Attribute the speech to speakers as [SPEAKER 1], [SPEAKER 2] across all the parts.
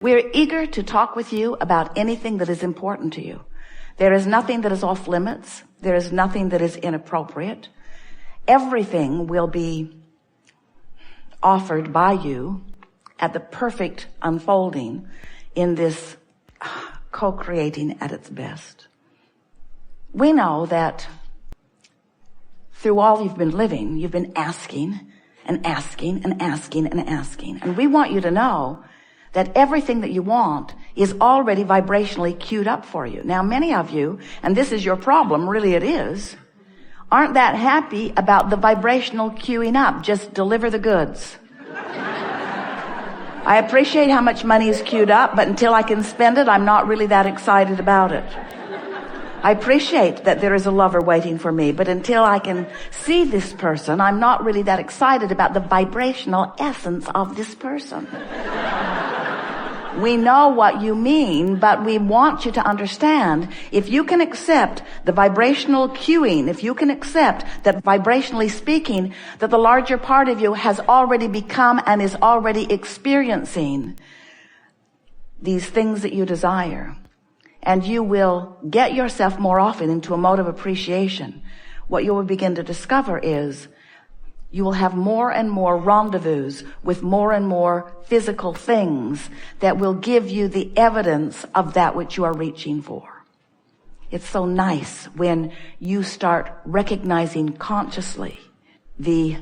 [SPEAKER 1] We're eager to talk with you about anything that is important to you. There is nothing that is off limits. There is nothing that is inappropriate. Everything will be offered by you at the perfect unfolding in this co-creating at its best. We know that through all you've been living, you've been asking and asking and asking and asking. And we want you to know that everything that you want is already vibrationally queued up for you. Now, many of you, and this is your problem, really it is, aren't that happy about the vibrational queuing up. Just deliver the goods. I appreciate how much money is queued up, but until I can spend it, I'm not really that excited about it. I appreciate that there is a lover waiting for me, but until I can see this person, I'm not really that excited about the vibrational essence of this person. We know what you mean, but we want you to understand, if you can accept the vibrational cueing, if you can accept that vibrationally speaking, that the larger part of you has already become and is already experiencing these things that you desire, and you will get yourself more often into a mode of appreciation, what you will begin to discover is you will have more and more rendezvous with more and more physical things that will give you the evidence of that which you are reaching for. It's so nice when you start recognizing consciously the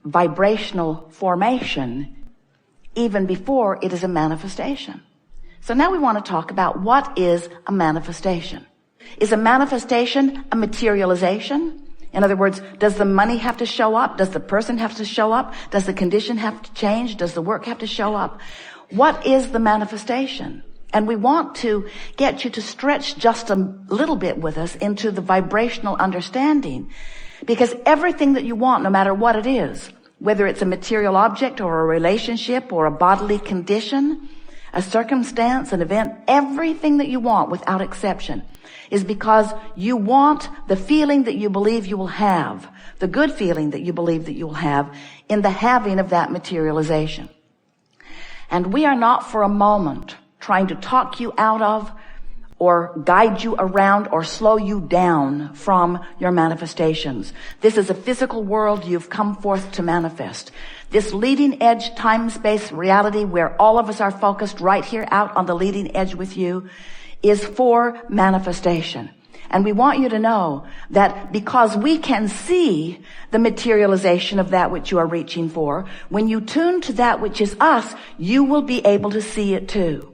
[SPEAKER 1] vibrational formation even before it is a manifestation. So now we want to talk about what is a manifestation. Is a manifestation a materialization? In other words, does the money have to show up? Does the person have to show up? Does the condition have to change? Does the work have to show up? What is the manifestation? And we want to get you to stretch just a little bit with us into the vibrational understanding, because everything that you want, no matter what it is, whether it's a material object or a relationship or a bodily condition, a circumstance, an event, everything that you want without exception is because you want the feeling that you believe you will have, the good feeling that you believe that you will have in the having of that materialization. And we are not for a moment trying to talk you out of or guide you around or slow you down from your manifestations. This is a physical world you've come forth to manifest. This leading edge time-space reality where all of us are focused right here out on the leading edge with you is for manifestation. And we want you to know that because we can see the materialization of that which you are reaching for, when you tune to that which is us, you will be able to see it too.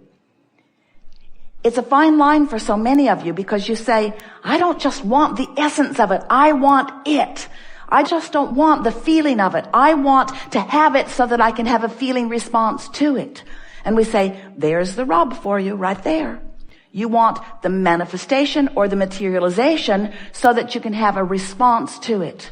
[SPEAKER 1] It's a fine line for so many of you because you say, I don't just want the essence of it. I want it. I just don't want the feeling of it. I want to have it so that I can have a feeling response to it. And we say, there's the rub for you right there. You want the manifestation or the materialization so that you can have a response to it.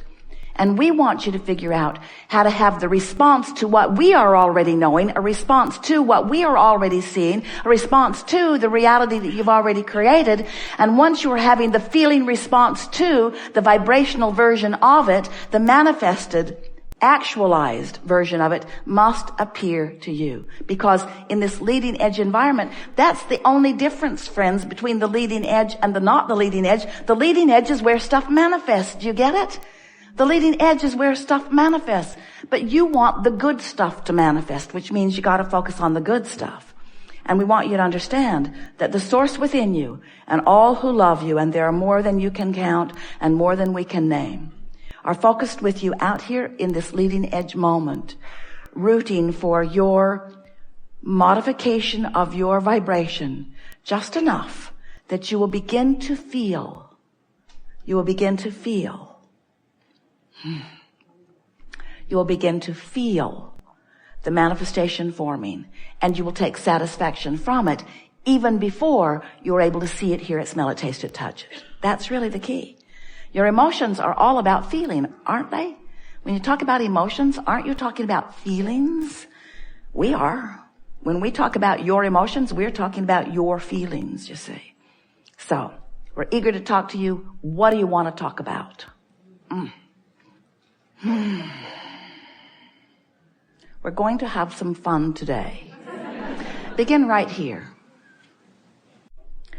[SPEAKER 1] And we want you to figure out how to have the response to what we are already knowing, a response to what we are already seeing, a response to the reality that you've already created. And once you are having the feeling response to the vibrational version of it, the manifested, actualized version of it must appear to you. Because in this leading edge environment, that's the only difference, friends, between the leading edge and the not the leading edge. The leading edge is where stuff manifests. Do you get it? The leading edge is where stuff manifests. But you want the good stuff to manifest, which means you got to focus on the good stuff. And we want you to understand that the source within you and all who love you, and there are more than you can count and more than we can name, are focused with you out here in this leading edge moment, rooting for your modification of your vibration just enough that you will begin to feel, you will begin to feel the manifestation forming, and you will take satisfaction from it even before you're able to see it, hear it, smell it, taste it, touch it. That's really the key. Your emotions are all about feeling, aren't they? When you talk about emotions, aren't you talking about feelings? We are. When we talk about your emotions, we're talking about your feelings, you see. So, we're eager to talk to you. What do you want to talk about? We're going to have some fun today. Begin right here.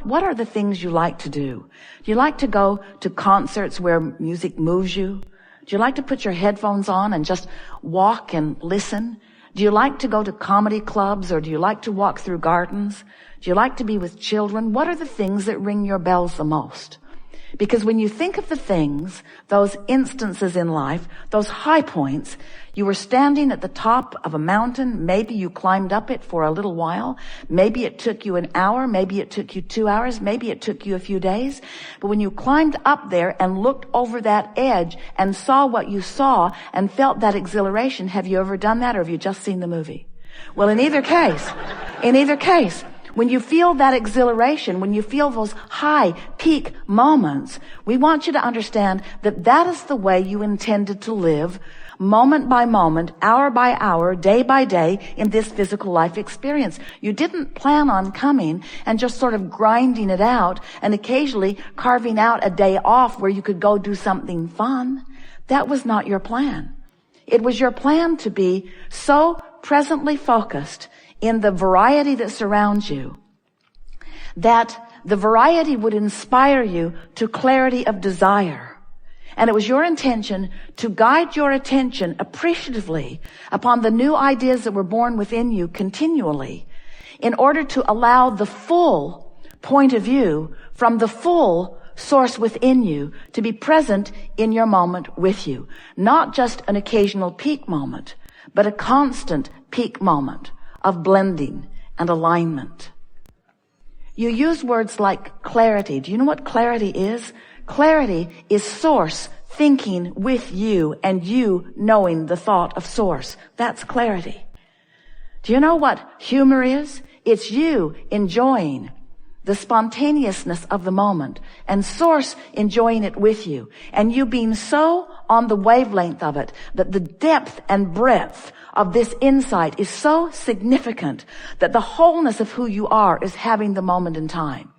[SPEAKER 1] What are the things you like to do? Do you like to go to concerts where music moves you? Do you like to put your headphones on and just walk and listen? Do you like to go to comedy clubs, or do you like to walk through gardens? Do you like to be with children? What are the things that ring your bells the most? Because when you think of the things, those instances in life, those high points, you were standing at the top of a mountain, maybe you climbed up it for a little while, maybe it took you an hour, maybe it took you 2 hours, maybe it took you a few days, but when you climbed up there and looked over that edge and saw what you saw and felt that exhilaration, have you ever done that, or have you just seen the movie? Well, in either case, when you feel that exhilaration, when you feel those high peak moments, we want you to understand that that is the way you intended to live, moment by moment, hour by hour, day by day, in this physical life experience. You didn't plan on coming and just sort of grinding it out and occasionally carving out a day off where you could go do something fun. That was not your plan. It was your plan to be so presently focused in the variety that surrounds you, that the variety would inspire you to clarity of desire. And it was your intention to guide your attention appreciatively upon the new ideas that were born within you continually, in order to allow the full point of view from the full source within you to be present in your moment with you. Not just an occasional peak moment, but a constant peak moment of blending and alignment. You use words like clarity. Do you know what clarity is? Clarity is source thinking with you and you knowing the thought of source. That's clarity. Do you know what humor is? It's you enjoying the spontaneousness of the moment and source enjoying it with you, and you being so on the wavelength of it that the depth and breadth of this insight is so significant that the wholeness of who you are is having the moment in time.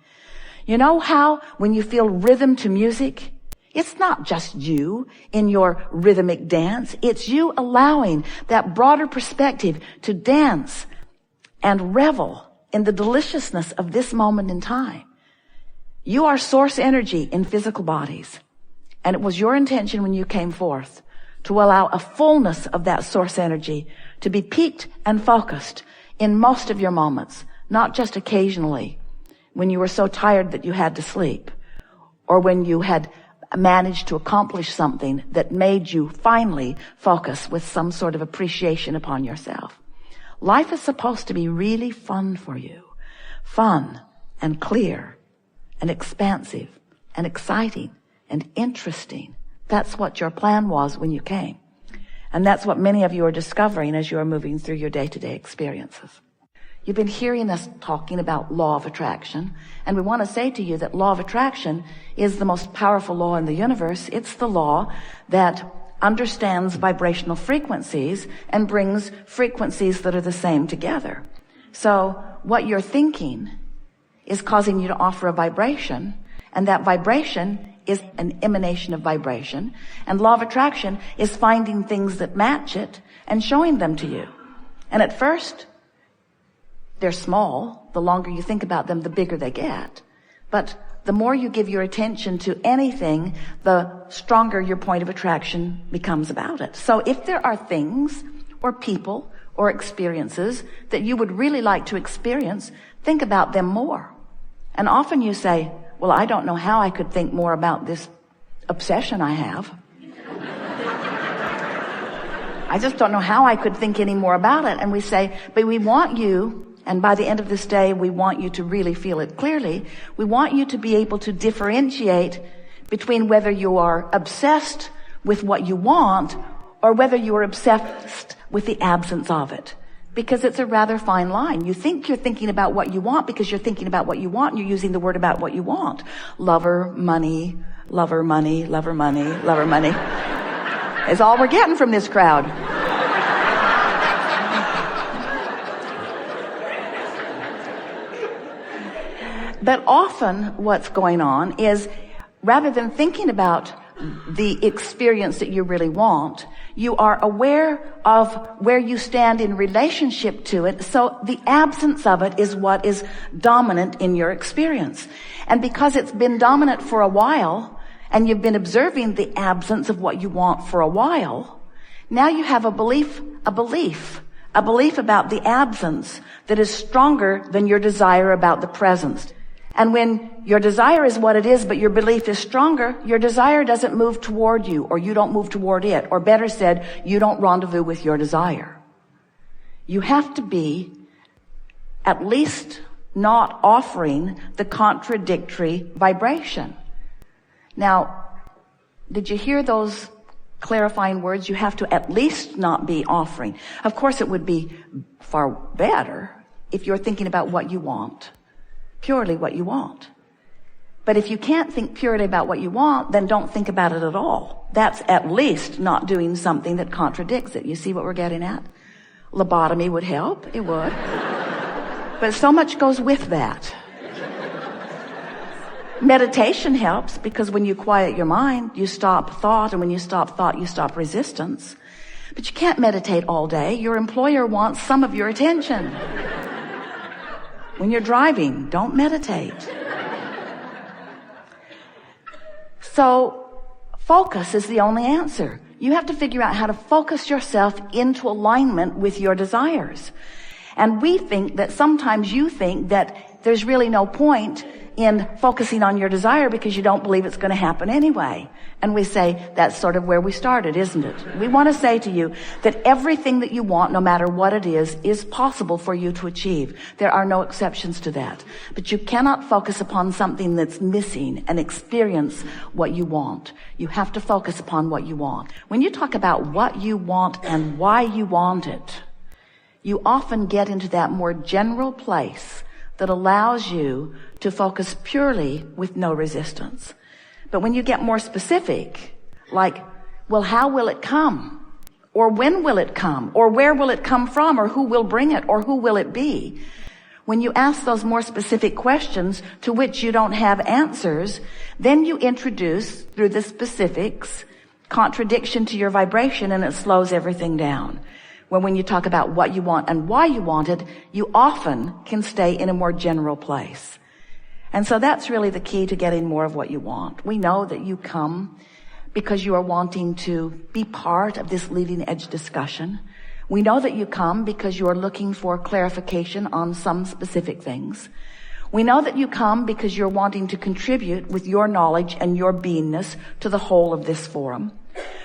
[SPEAKER 1] You know how when you feel rhythm to music, it's not just you in your rhythmic dance. It's you allowing that broader perspective to dance and revel in the deliciousness of this moment in time. You are source energy in physical bodies. And it was your intention when you came forth to allow a fullness of that source energy to be peaked and focused in most of your moments, not just occasionally when you were so tired that you had to sleep, or when you had managed to accomplish something that made you finally focus with some sort of appreciation upon yourself. Life is supposed to be really fun for you. Fun and clear and expansive and exciting and interesting. That's what your plan was when you came. And that's what many of you are discovering as you are moving through your day-to-day experiences. You've been hearing us talking about law of attraction, and we want to say to you that law of attraction is the most powerful law in the universe. It's the law that understands vibrational frequencies and brings frequencies that are the same together. So what you're thinking is causing you to offer a vibration, and that vibration is an emanation of vibration, and law of attraction is finding things that match it and showing them to you. And at first, they're small. The longer you think about them, the bigger they get. But the more you give your attention to anything, the stronger your point of attraction becomes about it. So if there are things or people or experiences that you would really like to experience, think about them more. And often you say, well, I don't know how I could think more about this obsession I have. I just don't know how I could think any more about it. And we say, but we want you, and by the end of this day, we want you to really feel it clearly. We want you to be able to differentiate between whether you are obsessed with what you want or whether you are obsessed with the absence of it. Because it's a rather fine line. You think you're thinking about what you want because you're thinking about what you want, and you're using the word about what you want. Lover, money, lover, money, lover, money, lover, money. Is all we're getting from this crowd. But often what's going on is, rather than thinking about the experience that you really want. You are aware of where you stand in relationship to it. So the absence of it is what is dominant in your experience. And because it's been dominant for a while, and you've been observing the absence of what you want for a while, now you have a belief about the absence that is stronger than your desire about the presence. And when your desire is what it is, but your belief is stronger, your desire doesn't move toward you, or you don't move toward it, or better said, you don't rendezvous with your desire. You have to be at least not offering the contradictory vibration. Now, did you hear those clarifying words? You have to at least not be offering. Of course, it would be far better if you're thinking about what you want, purely what you want. But if you can't think purely about what you want, then don't think about it at all. That's at least not doing something that contradicts it. You see what we're getting at? Lobotomy would help. It would. But so much goes with that. Meditation helps, because when you quiet your mind, you stop thought, and when you stop thought, you stop resistance. But you can't meditate all day. Your employer wants some of your attention. When you're driving, don't meditate. So focus is the only answer. You have to figure out how to focus yourself into alignment with your desires. And we think that sometimes you think that there's really no point in focusing on your desire because you don't believe it's going to happen anyway. And we say that's sort of where we started, isn't it? We want to say to you that everything that you want, no matter what it is possible for you to achieve. There are no exceptions to that. But you cannot focus upon something that's missing and experience what you want. You have to focus upon what you want. When you talk about what you want and why you want it, you often get into that more general place that allows you to focus purely with no resistance. But when you get more specific, like, well, how will it come? Or when will it come? Or where will it come from? Or who will bring it? Or who will it be? When you ask those more specific questions to which you don't have answers, then you introduce, through the specifics, contradiction to your vibration, and it slows everything down. When you talk about what you want and why you want it, you often can stay in a more general place. And so that's really the key to getting more of what you want. We know that you come because you are wanting to be part of this leading edge discussion. We know that you come because you are looking for clarification on some specific things. We know that you come because you're wanting to contribute with your knowledge and your beingness to the whole of this forum.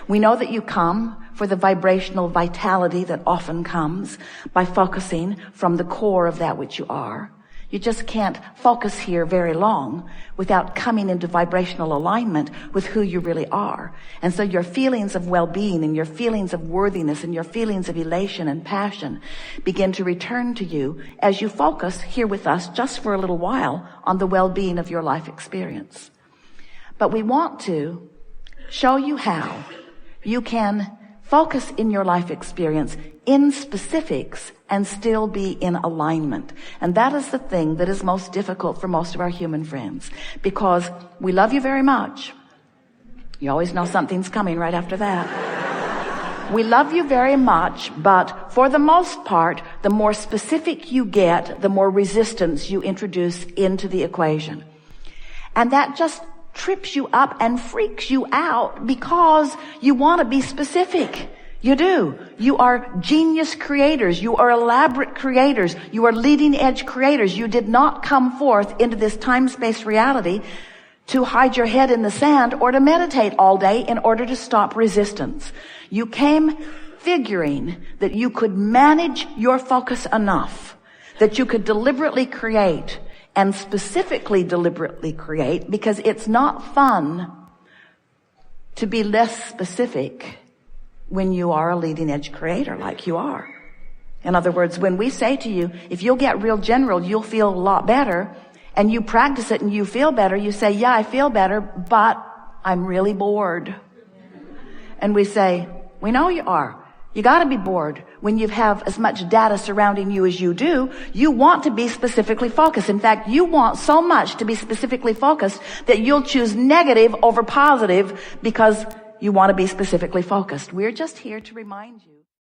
[SPEAKER 1] We know that you come for the vibrational vitality that often comes by focusing from the core of that which you are. You just can't focus here very long without coming into vibrational alignment with who you really are. And so your feelings of well-being and your feelings of worthiness and your feelings of elation and passion begin to return to you as you focus here with us just for a little while on the well-being of your life experience. But we want to show you how you can focus in your life experience in specifics and still be in alignment. And that is the thing that is most difficult for most of our human friends, because we love you very much. You always know something's coming right after that. We love you very much, but for the most part, the more specific you get, the more resistance you introduce into the equation. And that just trips you up and freaks you out because you want to be specific. You do. You are genius creators. You are elaborate creators. You are leading edge creators. You did not come forth into this time-space reality to hide your head in the sand or to meditate all day in order to stop resistance. You came figuring that you could manage your focus enough that you could deliberately create, and specifically deliberately create, because it's not fun to be less specific when you are a leading edge creator like you are. In other words, when we say to you, if you'll get real general, you'll feel a lot better, and you practice it and you feel better, you say, yeah, I feel better, but I'm really bored. And we say, we know you are. You gotta be bored. when you have as much data surrounding you as you do, you want to be specifically focused. In fact, you want so much to be specifically focused that you'll choose negative over positive because you want to be specifically focused. We're just here to remind you.